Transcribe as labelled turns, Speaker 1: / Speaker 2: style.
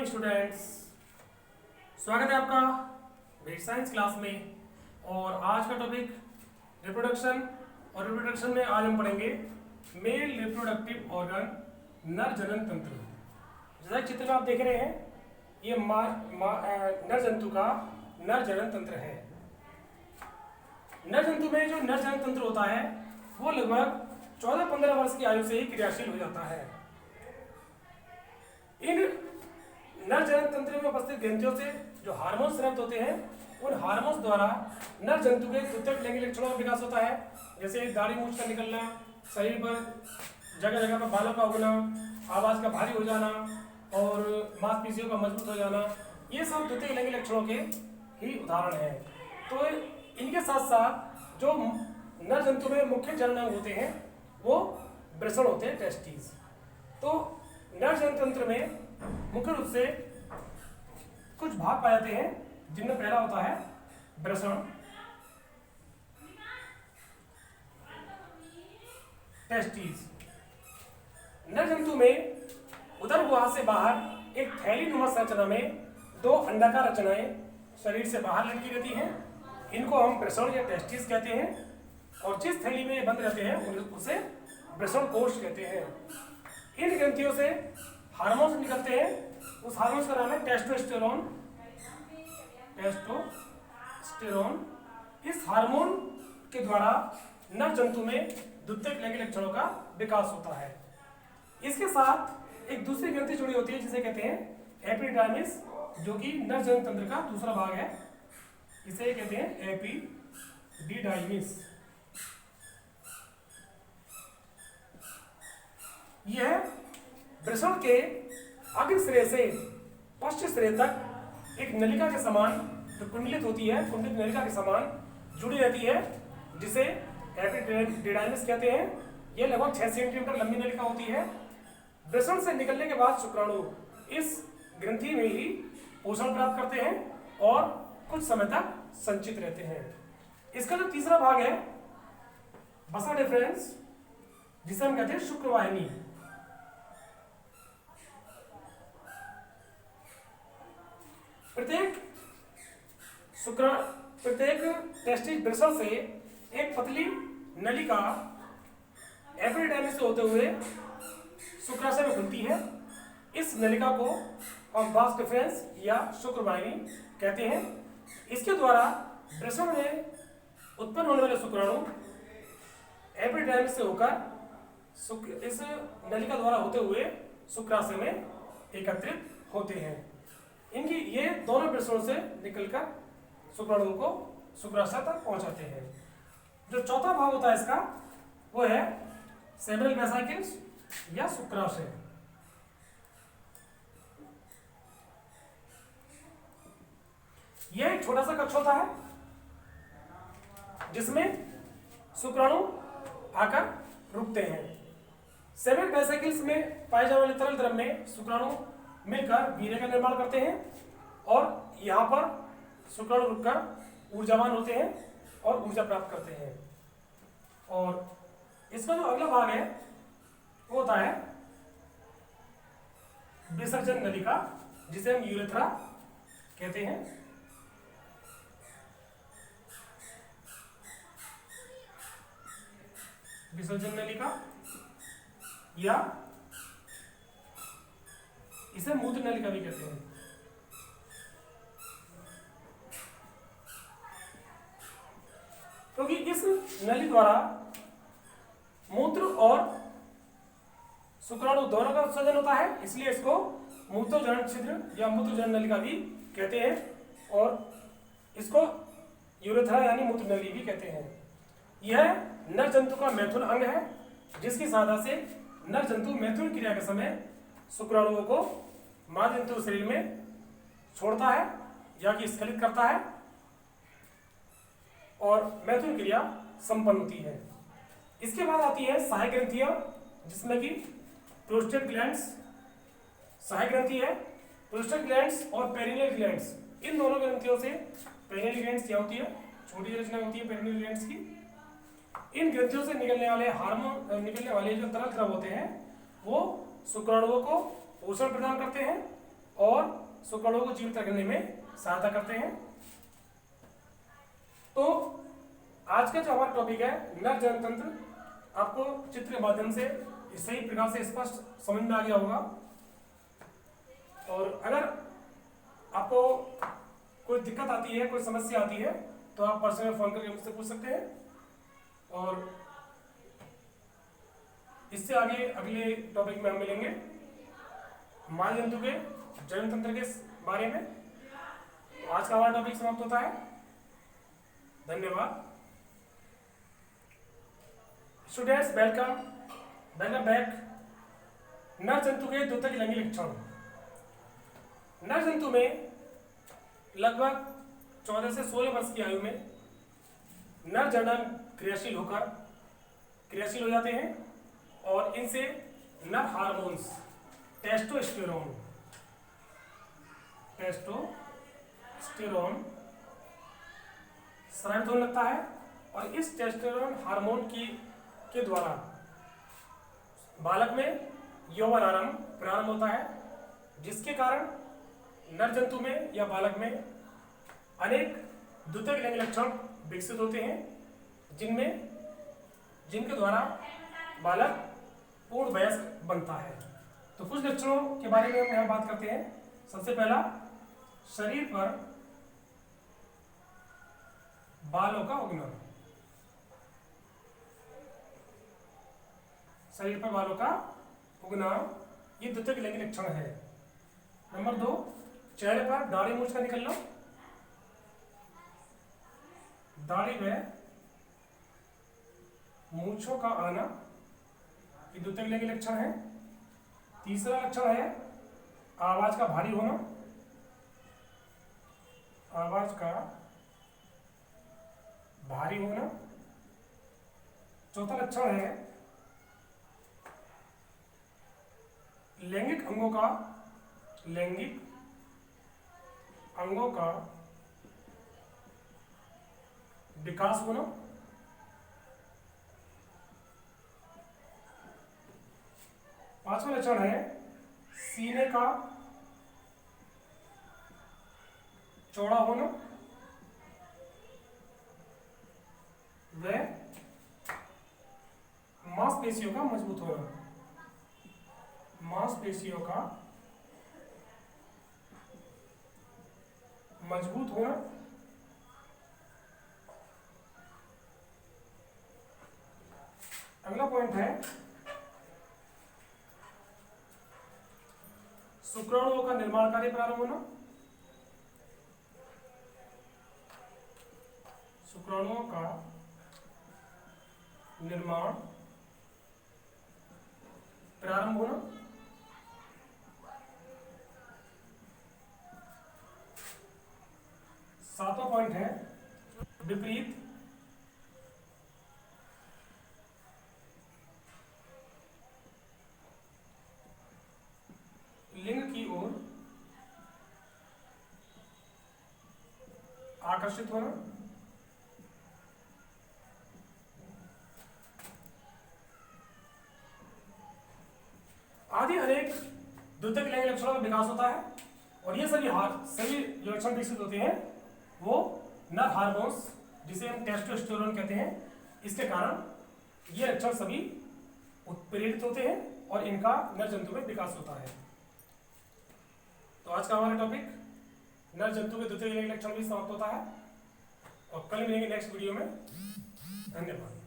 Speaker 1: Morning students, स्वागत है आपका मेरी साइंस क्लास में। और आज का टॉपिक रिप्रोडक्शन, और रिप्रोडक्शन में आज हम पढ़ेंगे मेल रिप्रोडक्टिव ऑर्गन, नर जनन तंत्र। जैसा चित्र में आप देख रहे हैं, ये नर जंतु का नर जनन तंत्र है। नर जंतु में जो नर जनन तंत्र होता है वो लगभग 14-15 वर्ष की आयु से ही क्रियाशील हो जाता है। इन नर जनन तंत्र में उपस्थित ग्रंथियों से जो हार्मोन स्रावित होते हैं, उन हार्मोन्स द्वारा नर जंतु के द्वितीयक लैंगिक लक्षणों का विकास होता है, जैसे दाढ़ी मूंछ का निकलना, शरीर पर जगह जगह पर बालों का उगना, आवाज का भारी हो जाना और मांसपेशियों का मजबूत हो जाना, ये सब द्वितीयक लैंगिक लक्षणों के ही उदाहरण हैं। तो इनके साथ साथ जो नर जंतु में मुख्य जनन अंग होते हैं वो वृषण होते हैं, टेस्टिस। तो नर जनन तंत्र में मुख्य रूप से कुछ भाग पाए जाते हैं, जिनमें पहला होता है वृषण, टेस्टिस। नर जंतु में उदर गुहा से बाहर एक थैली नुमा संरचना में दो अंडाकार रचनाएं शरीर से बाहर लटकी रहती हैं, इनको हम वृषण या टेस्टिस कहते हैं। और जिस थैली में ये बंद रहते हैं उसे वृषण कोश कहते हैं। इन ग्रंथियों से हार्मोन्स निकलते हैं, उस हार्मोन्स का नाम है टेस्टोस्टेरोन। टेस्टोस्टेरोन, इस हार्मोन के द्वारा नर जंतु में द्वितीयक लैंगिक लक्षणों का विकास होता है। इसके साथ एक दूसरी ग्रंथि जुड़ी होती है जिसे कहते हैं एपिडिडाइमिस, जो कि नर जनन तंत्र का दूसरा भाग है। इसे कहते हैं एपिडिडाइमिस। यह वृषण के अग्र सिरे से पश्च सिरे तक एक नलिका के समान जो कुंडलित होती है, कुंडलित नलिका के समान जुड़ी रहती है, जिसे एपिडिडाइमिस कहते हैं। यह लगभग 6 सेंटीमीटर लंबी नलिका होती है। वृषण से निकलने के बाद शुक्राणु इस ग्रंथि में ही पोषण प्राप्त करते हैं और कुछ समय तक संचित रहते हैं। इसका जो तीसरा भाग है बसा डिफरेंस, जिसे हम कहते हैं शुक्रवाहिनी। प्रत्येक टेस्टिस वृषण से एक पतली नलिका एपिडिडाइमिस से होते हुए शुक्राशय में खुलती है। इस नलिका को हम वास डिफरेंस या शुक्रवाहिनी कहते हैं। इसके द्वारा वृषण में उत्पन्न होने वाले शुक्राणु एपिडिडाइमिस से होकर इस नलिका द्वारा होते हुए शुक्राशय में एकत्रित होते हैं। इनकी ये दोनों वृषणों से निकलकर शुक्राणुओं को शुक्राशय तक पहुंचाते हैं। जो चौथा भाग होता है इसका वो है सेमिनल वेसिकल्स या शुक्राशय। यह एक छोटा सा कक्ष होता है जिसमें शुक्राणु आकर रुकते हैं। सेमिनल वेसिकल्स में पाए जाने वाले तरल द्रव में शुक्राणु मिलकर वीर्य का निर्माण करते हैं और यहाँ पर शुक्राणु रुककर ऊर्जावान होते हैं और ऊर्जा प्राप्त करते हैं। और इसका जो अगला भाग है वो होता है विसर्जन नलिका, जिसे हम यूरेथ्रा कहते हैं। विसर्जन नलिका या इसे मूत्र नलिका भी कहते हैं। क्योंकि इस नली द्वारा मूत्र और शुक्राणु दोनों का उत्सर्जन होता है, इसलिए इसको मूत्रजनन छिद्र या मूत्रजनन नलिका भी कहते हैं और इसको यूरेथ्रा यानी मूत्र नली भी कहते हैं। यह नर जंतु का मैथुन अंग है, जिसकी सहायता से नर जंतु मैथुन क्रिया के समय शुक्राणुओं को मादा जंतु शरीर में छोड़ता है या कि स्खलित करता है और मैथुन क्रिया संपन्न होती है। इसके बाद आती है सहायक ग्रंथियां, जिसमें कि प्रोस्टेट ग्लैंड्स सहायक ग्रंथि है। प्रोस्टेट ग्लैंड्स और पेरिनियल ग्लैंड्स, इन दोनों ग्रंथियों से पेरिनियल ग्लैंड्स क्या होती है, छोटी रचना होती है पेरिनियल ग्लैंड्स की। इन ग्रंथियों से निकलने वाले जो तरल द्रव होते हैं वो शुक्राणुओं को पोषण प्रदान करते हैं और शुक्राणुओं को जीवित रखने में सहायता करते हैं। तो आज का जो हमारा टॉपिक है नर जनन तंत्र, आपको चित्र के माध्यम से सही प्रकार से स्पष्ट समझ में आ गया होगा। और अगर आपको कोई दिक्कत आती है, कोई समस्या आती है, तो आप पर्सनल फोन करके मुझसे पूछ सकते हैं। और इससे आगे अगले टॉपिक में हम मिलेंगे मानव जंतु के जनन तंत्र के बारे में। आज का हमारा टॉपिक समाप्त होता है। धन्यवाद। Students, welcome back. नर जंतु के द्वितीयक लैंगिक लक्षण। नर जंतु में लगभग 14 से 16 वर्ष की आयु में नर जनन क्रियाशील हो जाते हैं और इनसे नर हार्मोन्स टेस्टोस्टेरोन स्रावित होने लगता है। और इस टेस्टोस्टेरोन हार्मोन के द्वारा बालक में यौवन आरंभ प्रारंभ होता है, जिसके कारण नर जंतु में या बालक में अनेक द्वितीयक लैंगिक लक्षण विकसित होते हैं, जिनके द्वारा बालक पूर्ण वयस्क बनता है। तो कुछ लक्षणों के बारे में हम यहाँ बात करते हैं। सबसे पहला, शरीर पर बालों का उगना। शरीर पर बालों का उगना ये द्वितीयक लैंगिक लक्षण है। नंबर 2, चेहरे पर दाढ़ी मूंछ का निकलना। दाढ़ी में मूंछों का आना ये द्वितीयक लैंगिक लक्षण है। तीसरा लक्षण है आवाज का भारी होना। आवाज का भारी होना। चौथा लक्षण है लैंगिक अंगों का विकास होना। पांचवा लक्षण है सीने का चौड़ा होना व मांसपेशियों का मजबूत होना। मांसपेशियों का मजबूत होना। अगला पॉइंट है शुक्राणुओं का निर्माण कार्य प्रारंभ होना। शुक्राणुओं का निर्माण प्रारंभ होना। सातवां पॉइंट है विपरीत लिंग की ओर आकर्षित होना। आदि अनेक द्वितीयक लैंगिक लक्षणों का विकास होता है। और ये सभी जो लक्षण विकसित होते हैं वो नर हार्मोन्स, जिसे हम टेस्टोस्टेरोन कहते हैं, इसके कारण ये लक्षण सभी उत्प्रेरित होते हैं और इनका नर जंतु में विकास होता है। तो आज का हमारा टॉपिक नर जंतु के द्वितीयक लैंगिक लक्षण भी समाप्त होता है और कल मिलेंगे नेक्स्ट वीडियो में। धन्यवाद।